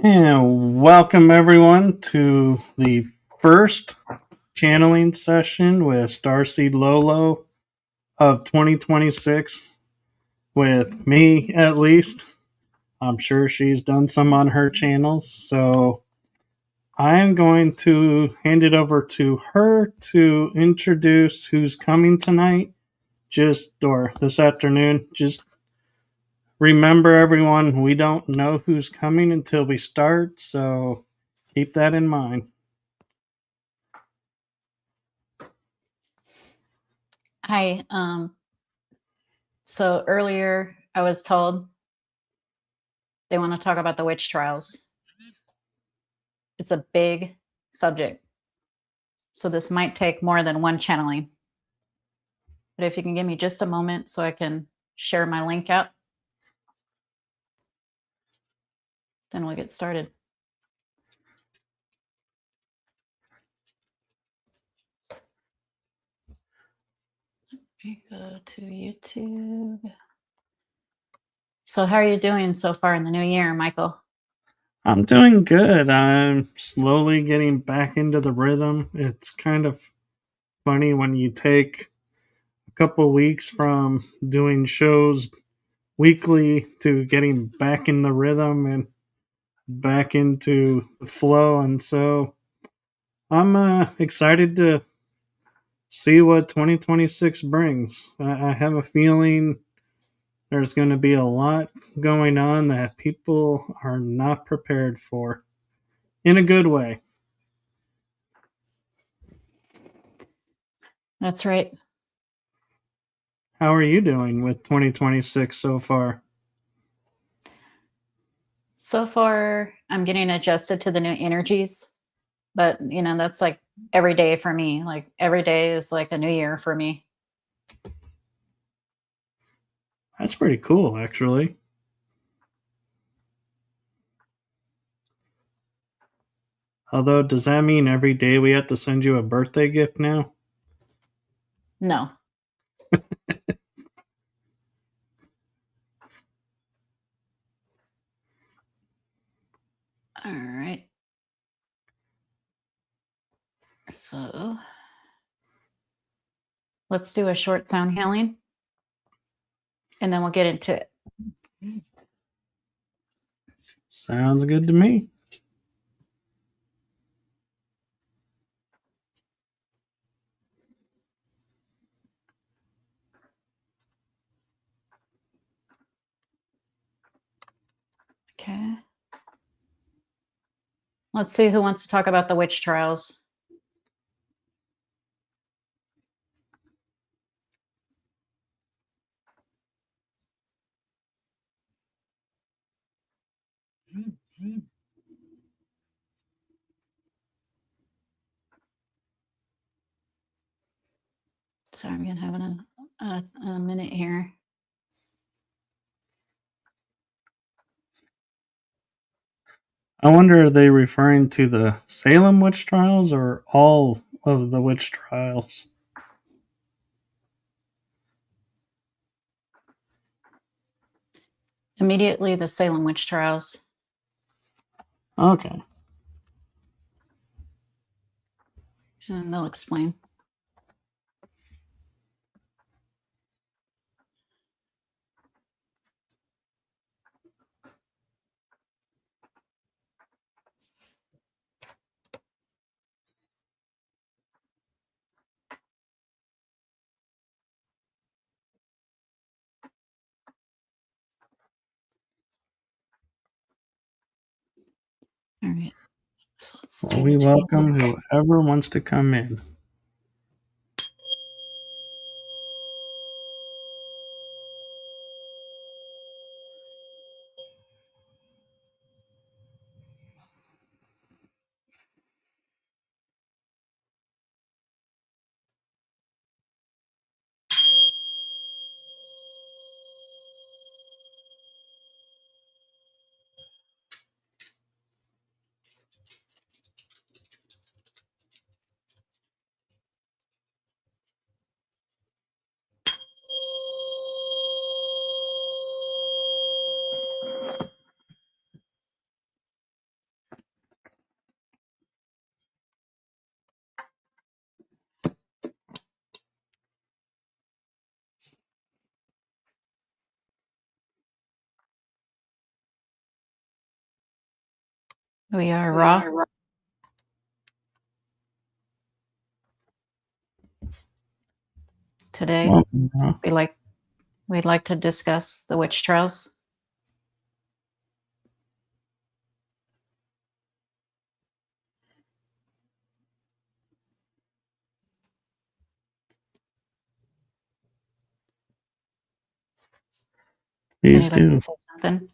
And welcome everyone to the first channeling session with Starseed Lø Lø of 2026 with me at least. I'm sure she's done some on her channels, so I'm going to hand it over to her to introduce who's coming tonight, or this afternoon. Just remember, everyone, we don't know who's coming until we start, so keep that in mind. Hi. So earlier I was told they want to talk about the witch trials. It's a big subject. So this might take more than one channeling. But if you can give me just a moment so I can share my link out, then we'll get started. Let me go to YouTube. So how are you doing so far in the new year, Michael? I'm doing good. I'm slowly getting back into the rhythm. It's kind of funny when you take a couple weeks from doing shows weekly to getting back in the rhythm and back into the flow. And so I'm excited to see what 2026 brings. I have a feeling there's going to be a lot going on that people are not prepared for in a good way. That's right. How are you doing with 2026 so far? So far, I'm getting adjusted to the new energies. But, that's like every day for me. Like every day is like a new year for me. That's pretty cool, actually. Although, does that mean every day we have to send you a birthday gift now? No. All right. So let's do a short sound healing and then we'll get into it. Sounds good to me. Okay. Let's see who wants to talk about the witch trials. Sorry, I'm gonna have a minute here. I wonder, are they referring to the Salem witch trials or all of the witch trials? Immediately the Salem witch trials. Okay. And they'll explain. All right. So let's Well, we welcome whoever wants to come in. We are raw. Today, Well, we'd like to discuss the witch trials. please Would you like do. to say something?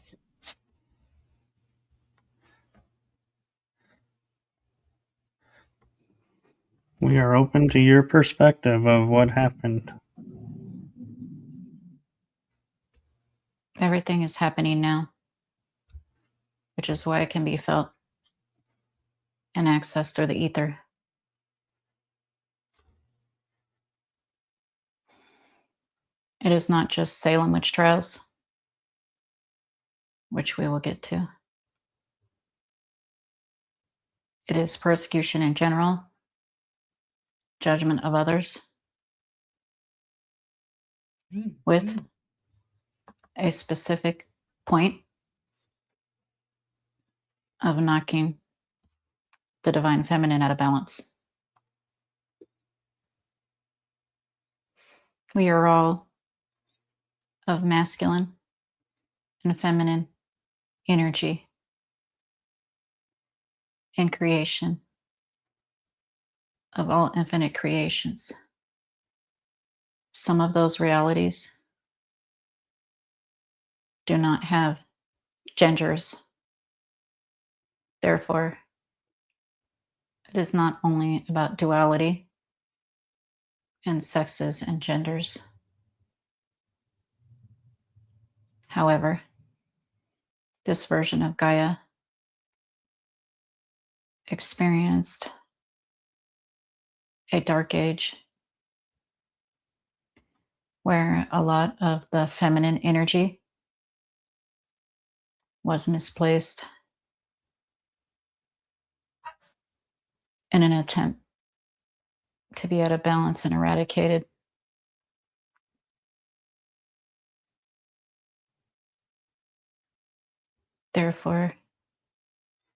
We are open to your perspective of what happened. Everything is happening now, which is why it can be felt and accessed through the ether. It is not just Salem witch trials, which we will get to. It is persecution in general, judgment of others, with a specific point of knocking the divine feminine out of balance. We are all of masculine and feminine energy in creation of all infinite creations. Some of those realities do not have genders. Therefore, it is not only about duality and sexes and genders. However, this version of Gaia experienced a dark age where a lot of the feminine energy was misplaced in an attempt to be out of balance and eradicated. Therefore,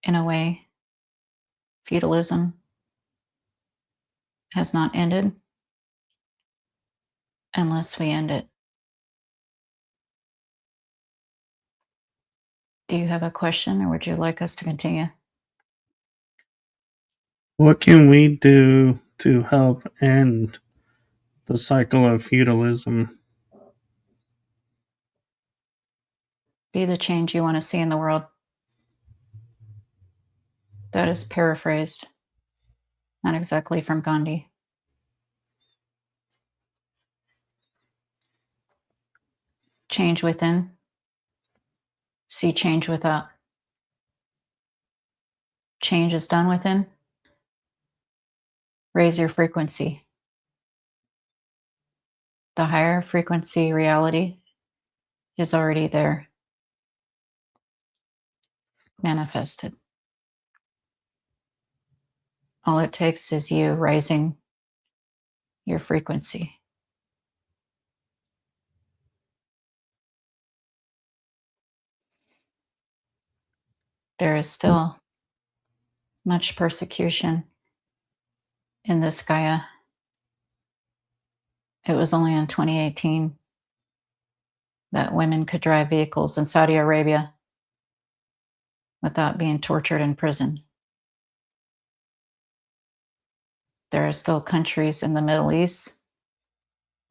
in a way, feudalism has not ended unless we end it. Do you have a question, or would you like us to continue? What can we do to help end the cycle of feudalism? Be the change you want to see in the world. That is paraphrased, not exactly from Gandhi. Change within, see change without. Change is done within. Raise your frequency. The higher frequency reality is already there, manifested. All it takes is you raising your frequency. There is still much persecution in this Gaia. It was only in 2018 that women could drive vehicles in Saudi Arabia without being tortured in prison. There are still countries in the Middle East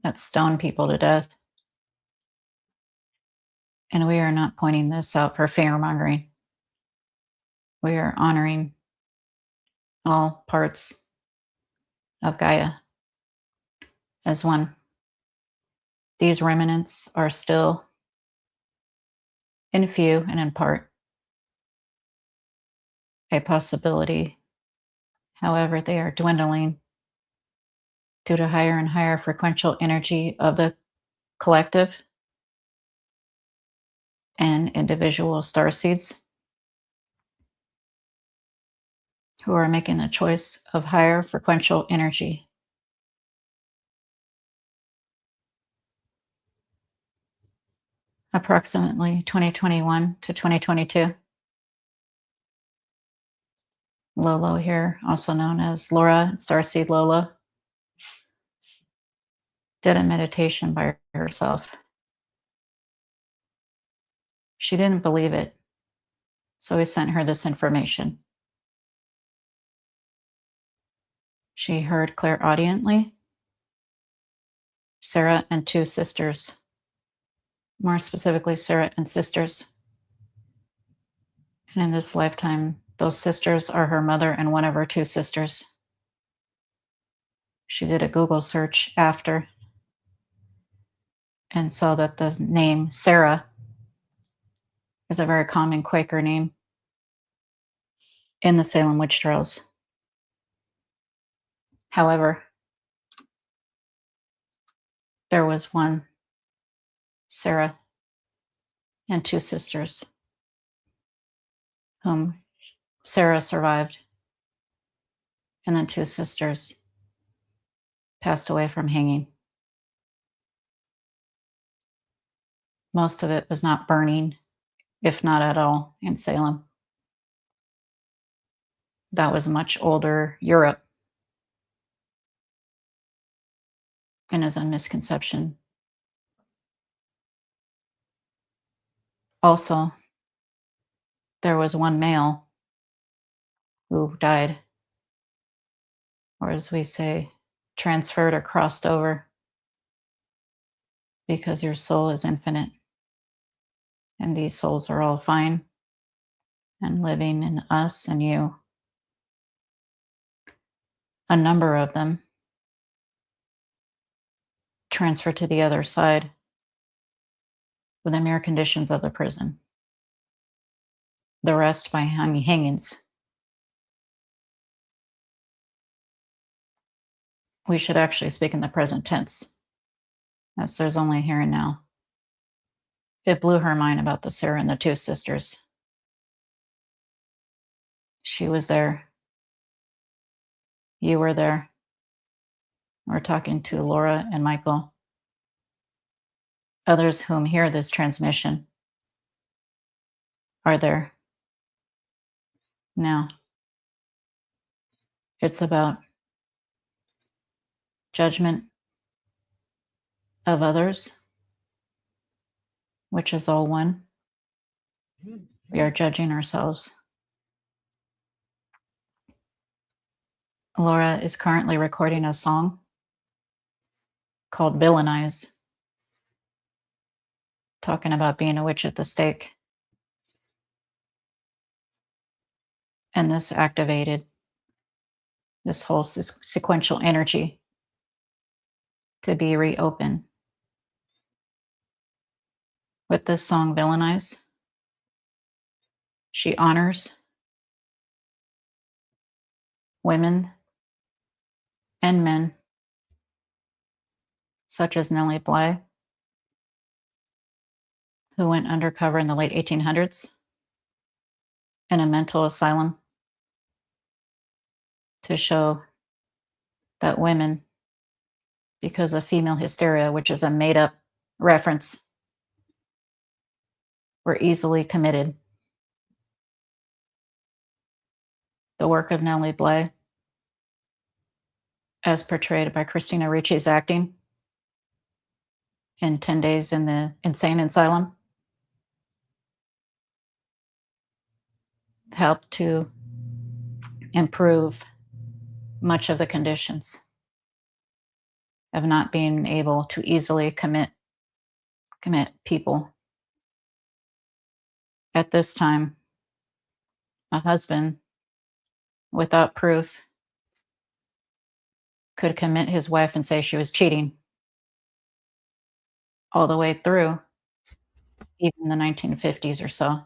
that stone people to death. And we are not pointing this out for fear-mongering. We are honoring all parts of Gaia as one. These remnants are still, in few and in part, a possibility. However, they are dwindling due to higher and higher frequential energy of the collective and individual starseeds who are making a choice of higher frequential energy. Approximately 2021 to 2022, Lø Lø here, also known as Laura Starseed Lø Lø, did a meditation by herself. She didn't believe it, so we sent her this information. She heard clairaudiently Sarah and two sisters, more specifically, Sarah and sisters. And in this lifetime, those sisters are her mother and one of her two sisters. She did a Google search after and saw that the name Sarah is a very common Quaker name in the Salem witch trials. However, there was one Sarah and two sisters whom Sarah survived, and then two sisters passed away from hanging. Most of it was not burning, if not at all, in Salem. That was much older Europe, and is a misconception. Also, there was one male who died, or as we say, transferred or crossed over, because your soul is infinite, and these souls are all fine and living in us and you. A number of them transferred to the other side with the mere conditions of the prison. The rest by hangings. We should actually speak in the present tense, as there's only here and now. It blew her mind about the Sarah and the two sisters. She was there. You were there. We're talking to Laura and Michael. Others whom hear this transmission are there. Now, it's about judgment of others, which is all one. We are judging ourselves. Laura is currently recording a song called Villainize, talking about being a witch at the stake. And this activated this whole sequential energy to be reopened. With this song, Villainize, she honors women and men such as Nellie Bly, who went undercover in the late 1800s in a mental asylum to show that women, because of female hysteria, which is a made-up reference, were easily committed. The work of Nellie Bly, as portrayed by Christina Ricci's acting in 10 Days in the Insane Asylum, helped to improve much of the conditions of not being able to easily commit people. At this time, a husband without proof could commit his wife and say she was cheating all the way through even the 1950s or so.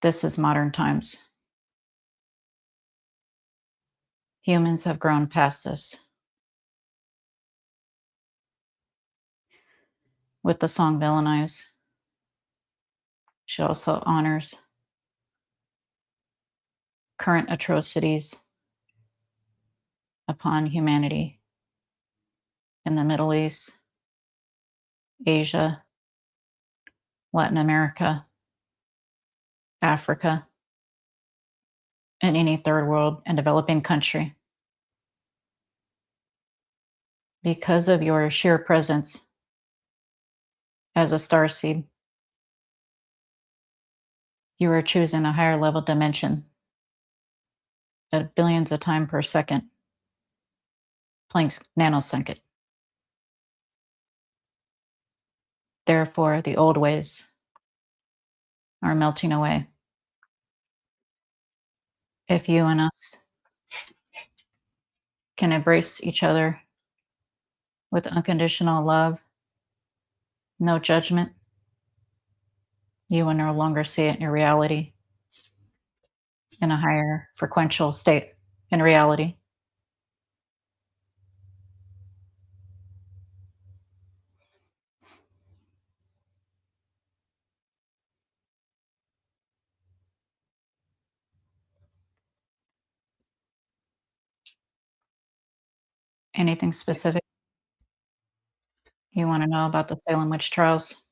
This is modern times. Humans have grown past this. With the song Villainize, she also honors current atrocities upon humanity in the Middle East, Asia, Latin America, Africa, in any third world and developing country. Because of your sheer presence as a starseed, you are choosing a higher level dimension at billions of times per second, Planck's nanosecond. Therefore, the old ways are melting away. If you and us can embrace each other with unconditional love, no judgment, you will no longer see it in your reality, in a higher frequential state in reality. Anything specific you want to know about the Salem witch trials?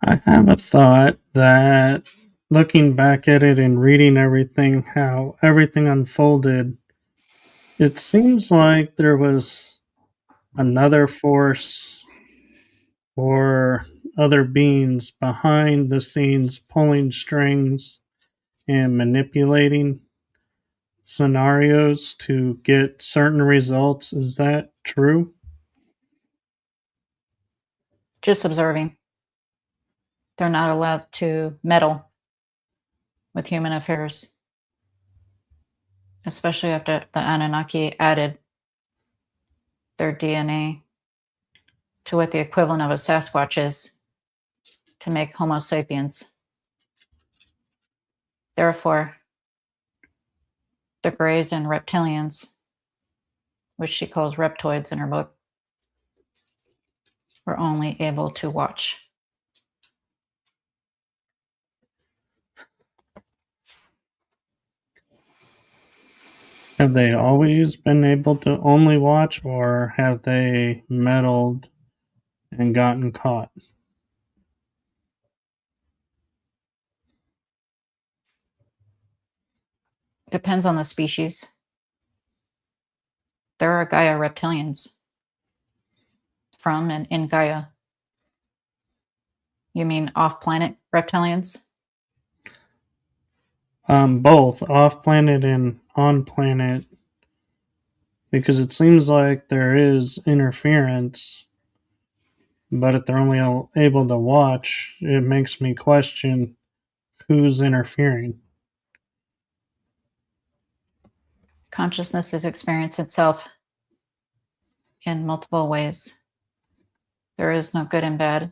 I have a thought that looking back at it and reading everything, how everything unfolded, it seems like there was another force or other beings behind the scenes pulling strings and manipulating scenarios to get certain results. Is that true? Just observing. They're not allowed to meddle with human affairs, especially after the Anunnaki added their DNA to what the equivalent of a Sasquatch is to make Homo sapiens. Therefore, the Greys and reptilians, which she calls reptoids in her book, were only able to watch. Have they always been able to only watch, or have they meddled and gotten caught? Depends on the species. There are Gaia reptilians from and in Gaia. You mean off-planet reptilians? Both off planet and on planet, because it seems like there is interference, but if they're only able to watch, it makes me question who's interfering. Consciousness is experience itself in multiple ways. There is no good and bad.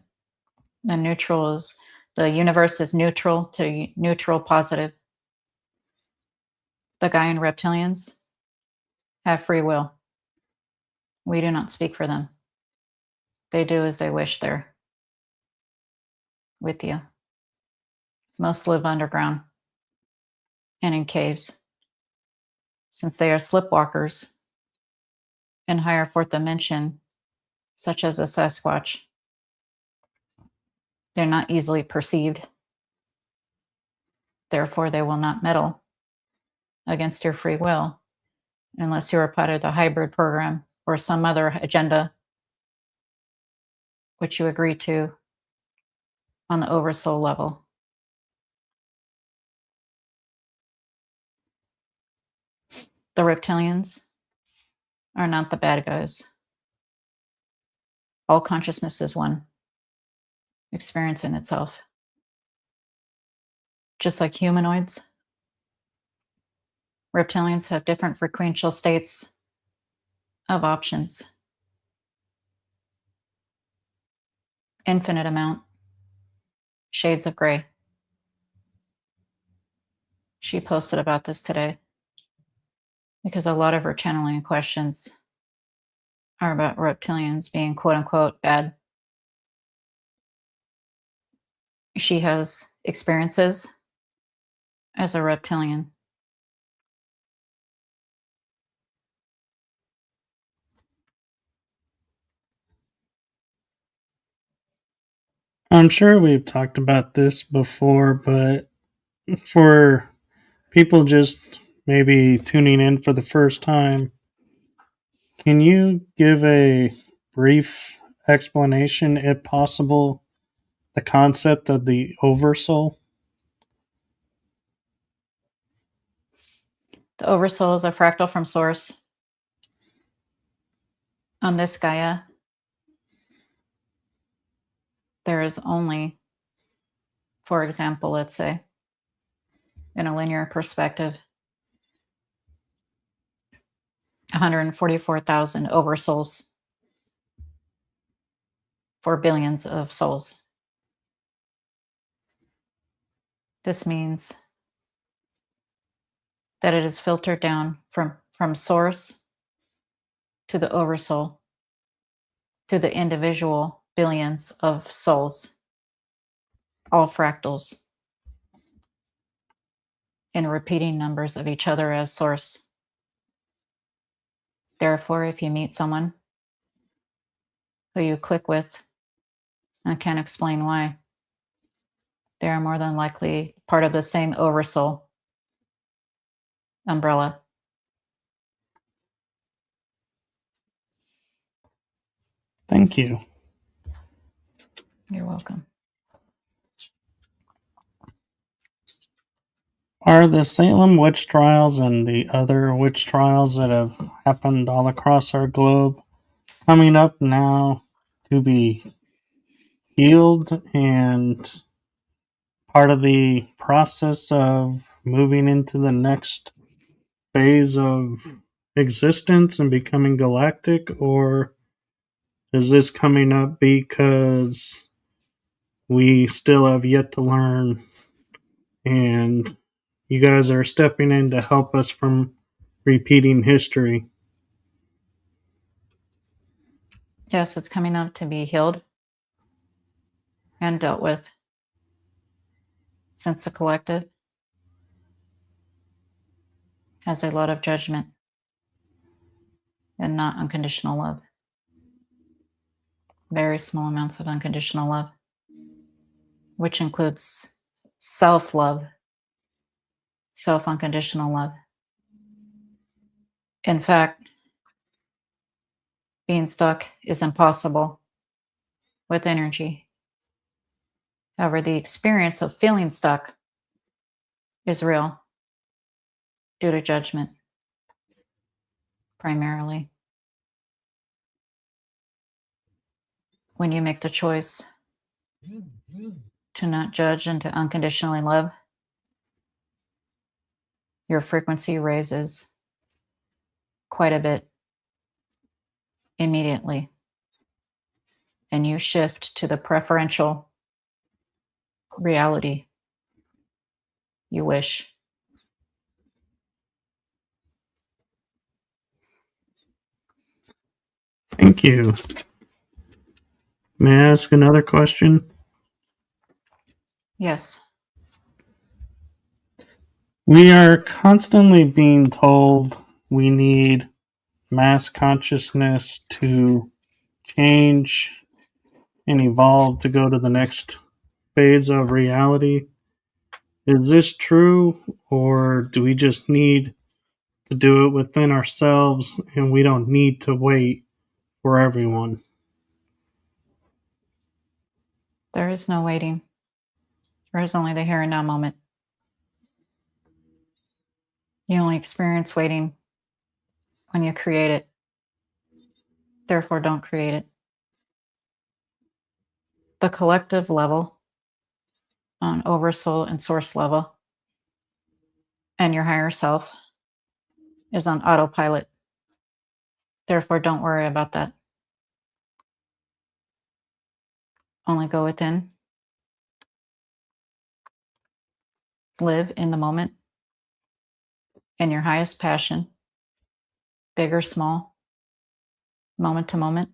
The universe is neutral to neutral positive. The Gaian reptilians have free will. We do not speak for them. They do as they wish there with you. Most live underground and in caves. Since they are slipwalkers in higher fourth dimension, such as a Sasquatch, they're not easily perceived. Therefore, they will not meddle against your free will unless you're a part of the hybrid program or some other agenda which you agree to on the oversoul level. The reptilians are not the bad guys. All consciousness is one, experiencing itself. Just like humanoids, reptilians have different frequential states of options. Infinite amount. Shades of gray. She posted about this today because a lot of her channeling questions are about reptilians being quote unquote bad. She has experiences as a reptilian. I'm sure we've talked about this before, but for people just maybe tuning in for the first time, can you give a brief explanation, if possible, the concept of the oversoul? The oversoul is a fractal from source. On this Gaia, there is only, for example, let's say, in a linear perspective, 144,000 oversouls for billions of souls. This means that it is filtered down from source to the oversoul to the individual billions of souls, all fractals, in repeating numbers of each other as source. Therefore, if you meet someone who you click with and can't explain why, they are more than likely part of the same oversoul umbrella. Thank you. You're welcome. Are the Salem witch trials and the other witch trials that have happened all across our globe coming up now to be healed and part of the process of moving into the next phase of existence and becoming galactic? Or is this coming up because we still have yet to learn and you guys are stepping in to help us from repeating history? Yes, it's coming up to be healed and dealt with, since the collective has a lot of judgment and not unconditional love. Very small amounts of unconditional love, which includes self-love, self-unconditional love. In fact, being stuck is impossible with energy. However, the experience of feeling stuck is real due to judgment, primarily. When you make the choice to not judge and to unconditionally love, your frequency raises quite a bit immediately, and you shift to the preferential reality you wish. Thank you. May I ask another question? Yes. We are constantly being told we need mass consciousness to change and evolve to go to the next phase of reality. Is this true, or do we just need to do it within ourselves and we don't need to wait for everyone? There is no waiting. There is only the here and now moment. You only experience waiting when you create it. Therefore, don't create it. The collective level, on oversoul and source level, and your higher self is on autopilot. Therefore, don't worry about that. Only go within. Live in the moment, in your highest passion, big or small, moment to moment.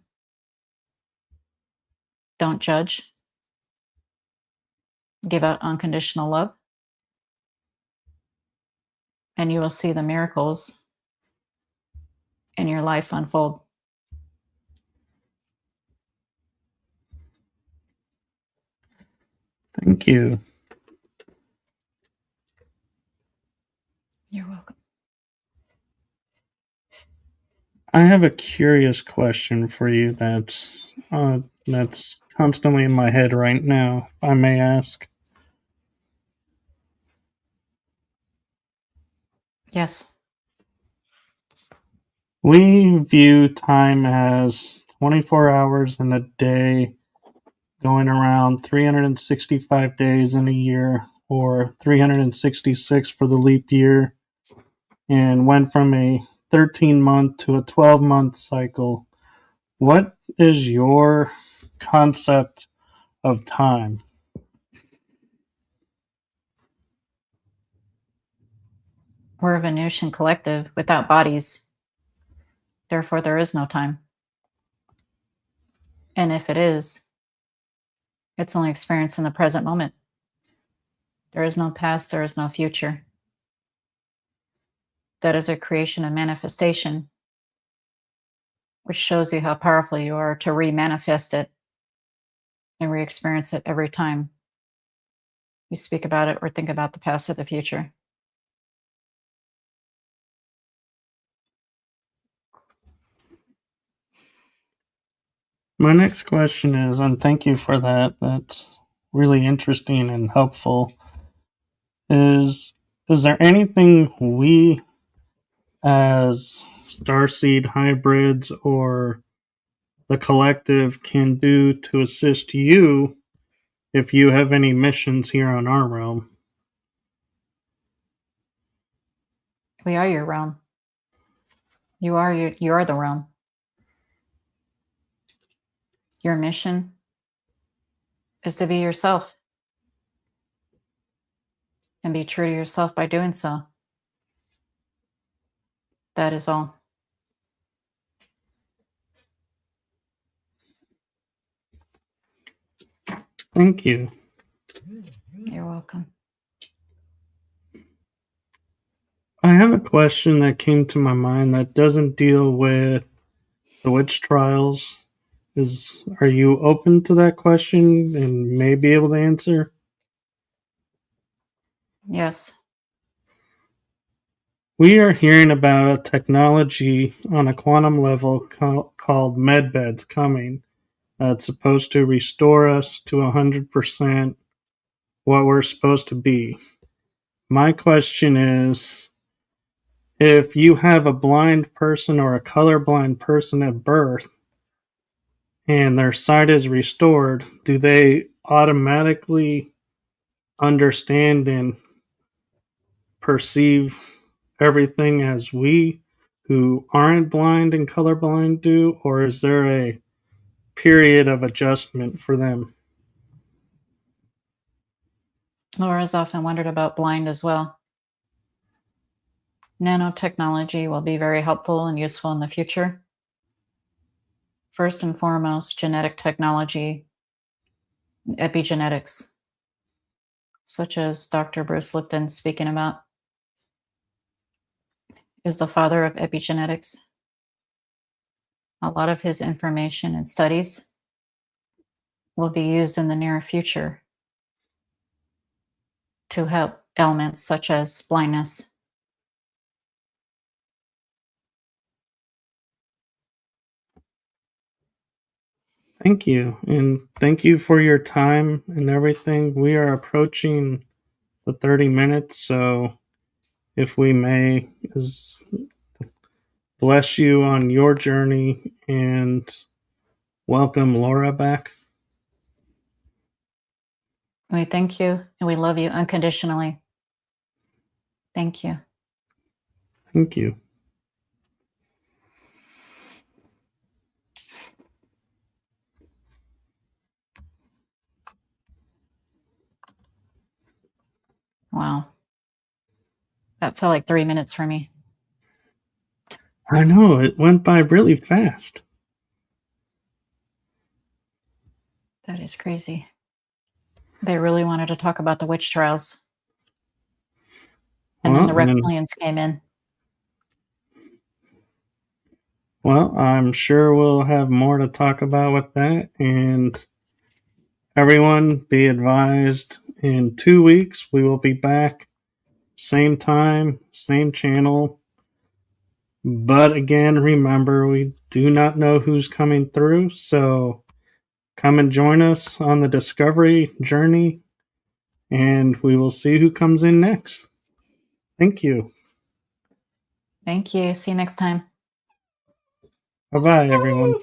Don't judge. Give out unconditional love, and you will see the miracles in your life unfold. Thank you. I have a curious question for you that's constantly in my head right now, if I may ask. Yes. We view time as 24 hours in a day, going around 365 days in a year, or 366 for the leap year, and went from a 13-month to a 12-month cycle. What is your concept of time? We're a Venusian collective without bodies. Therefore, there is no time. And if it is, it's only experienced in the present moment. There is no past, there is no future. That is a creation and manifestation, which shows you how powerful you are to re-manifest it and re-experience it every time you speak about it or think about the past or the future. My next question is, and thank you for that, that's really interesting and helpful, is there anything we as Starseed hybrids or the collective can do to assist you if you have any missions here on our realm? We are your realm. You are the realm. Your mission is to be yourself and be true to yourself by doing so. That is all. Thank you. You're welcome. I have a question that came to my mind that doesn't deal with the witch trials. Are you open to that question and may be able to answer? Yes. We are hearing about a technology on a quantum level called medbeds coming that's supposed to restore us to 100% what we're supposed to be. My question is, if you have a blind person or a colorblind person at birth and their sight is restored, do they automatically understand and perceive everything as we who aren't blind and colorblind do, or is there a period of adjustment for them? Laura's often wondered about blind as well. Nanotechnology will be very helpful and useful in the future. First and foremost, genetic technology, epigenetics, such as Dr. Bruce Lipton speaking about, is the father of epigenetics. A lot of his information and studies will be used in the near future to help ailments such as blindness. Thank you. And thank you for your time and everything. We are approaching the 30 minutes, so if we may, bless you on your journey and welcome Laura back. We thank you and we love you unconditionally. Thank you. Thank you. Wow. That felt like 3 minutes for me. I know, it went by really fast. That is crazy. They really wanted to talk about the witch trials. And then the reptilians came in. Well, I'm sure we'll have more to talk about with that. And everyone, be advised, in 2 weeks, we will be back. Same time, same channel. But again, remember, we do not know who's coming through, so come and join us on the discovery journey, and we will see who comes in next. Thank you. Thank you. See you next time. Bye-bye, everyone.